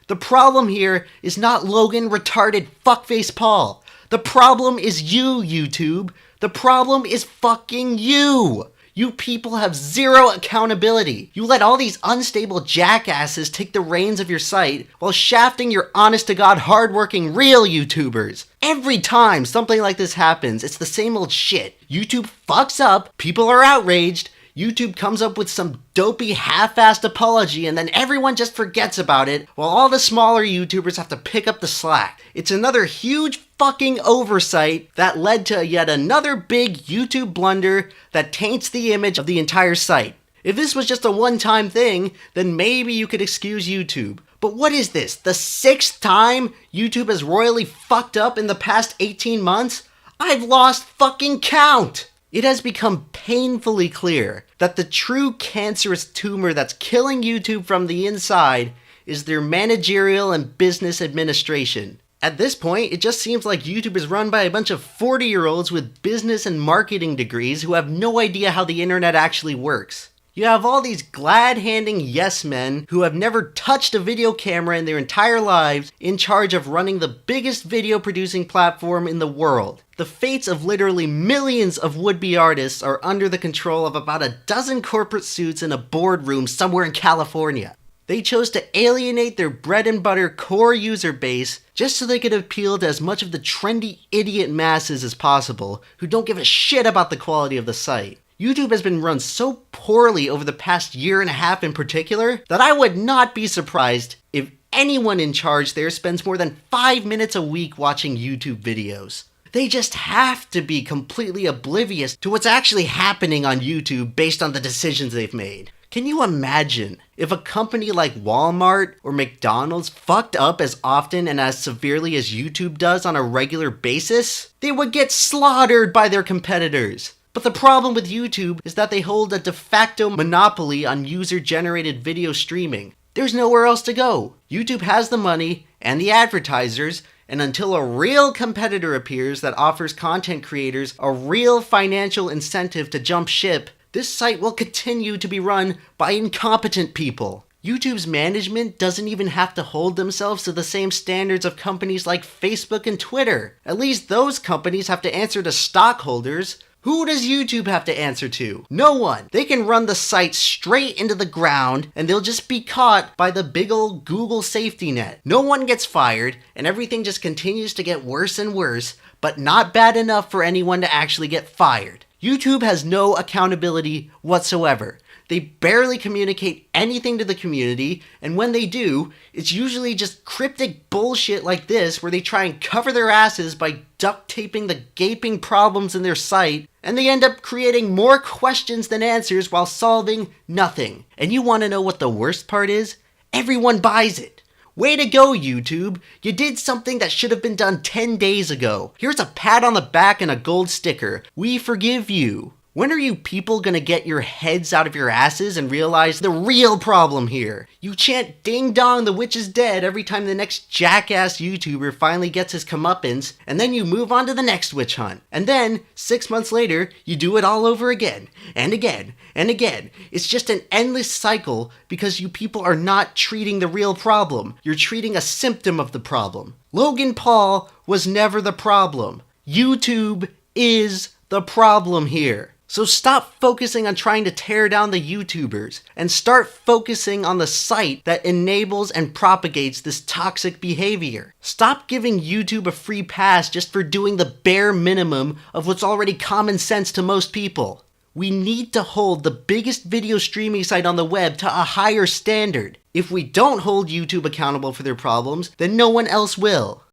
The problem here is not Logan retarded fuckface Paul. The problem is you, YouTube. The problem is fucking you. You people have zero accountability. You let all these unstable jackasses take the reins of your site while shafting your honest-to-God, hardworking, real YouTubers. Every time something like this happens, it's the same old shit. YouTube fucks up, people are outraged, YouTube comes up with some dopey half-assed apology and then everyone just forgets about it while all the smaller YouTubers have to pick up the slack. It's another huge fucking oversight that led to yet another big YouTube blunder that taints the image of the entire site. If this was just a one-time thing, then maybe you could excuse YouTube. But what is this? The 6th time YouTube has royally fucked up in the past 18 months? I've lost fucking count! It has become painfully clear that the true cancerous tumor that's killing YouTube from the inside is their managerial and business administration. At this point, it just seems like YouTube is run by a bunch of 40-year-olds with business and marketing degrees who have no idea how the internet actually works. You have all these glad-handing yes men who have never touched a video camera in their entire lives in charge of running the biggest video producing platform in the world. The fates of literally millions of would-be artists are under the control of about a dozen corporate suits in a boardroom somewhere in California. They chose to alienate their bread and butter core user base just so they could appeal to as much of the trendy idiot masses as possible who don't give a shit about the quality of the site. YouTube has been run so poorly over the past year and a half in particular that I would not be surprised if anyone in charge there spends more than 5 minutes a week watching YouTube videos. They just have to be completely oblivious to what's actually happening on YouTube based on the decisions they've made. Can you imagine if a company like Walmart or McDonald's fucked up as often and as severely as YouTube does on a regular basis? They would get slaughtered by their competitors. But the problem with YouTube is that they hold a de facto monopoly on user-generated video streaming. There's nowhere else to go. YouTube has the money and the advertisers, and until a real competitor appears that offers content creators a real financial incentive to jump ship, this site will continue to be run by incompetent people. YouTube's management doesn't even have to hold themselves to the same standards of companies like Facebook and Twitter. At least those companies have to answer to stockholders. Who does YouTube have to answer to? No one. They can run the site straight into the ground and they'll just be caught by the big old Google safety net. No one gets fired and everything just continues to get worse and worse, but not bad enough for anyone to actually get fired. YouTube has no accountability whatsoever. They barely communicate anything to the community, and when they do, it's usually just cryptic bullshit like this where they try and cover their asses by duct taping the gaping problems in their site, and they end up creating more questions than answers while solving nothing. And you want to know what the worst part is? Everyone buys it. Way to go, YouTube! You did something that should have been done 10 days ago. Here's a pat on the back and a gold sticker. We forgive you. When are you people gonna get your heads out of your asses and realize the real problem here? You chant ding dong the witch is dead every time the next jackass YouTuber finally gets his comeuppance, and then you move on to the next witch hunt. And then, 6 months later, you do it all over again, and again, and again. It's just an endless cycle because you people are not treating the real problem. You're treating a symptom of the problem. Logan Paul was never the problem. YouTube is the problem here. So stop focusing on trying to tear down the YouTubers and start focusing on the site that enables and propagates this toxic behavior. Stop giving YouTube a free pass just for doing the bare minimum of what's already common sense to most people. We need to hold the biggest video streaming site on the web to a higher standard. If we don't hold YouTube accountable for their problems, then no one else will.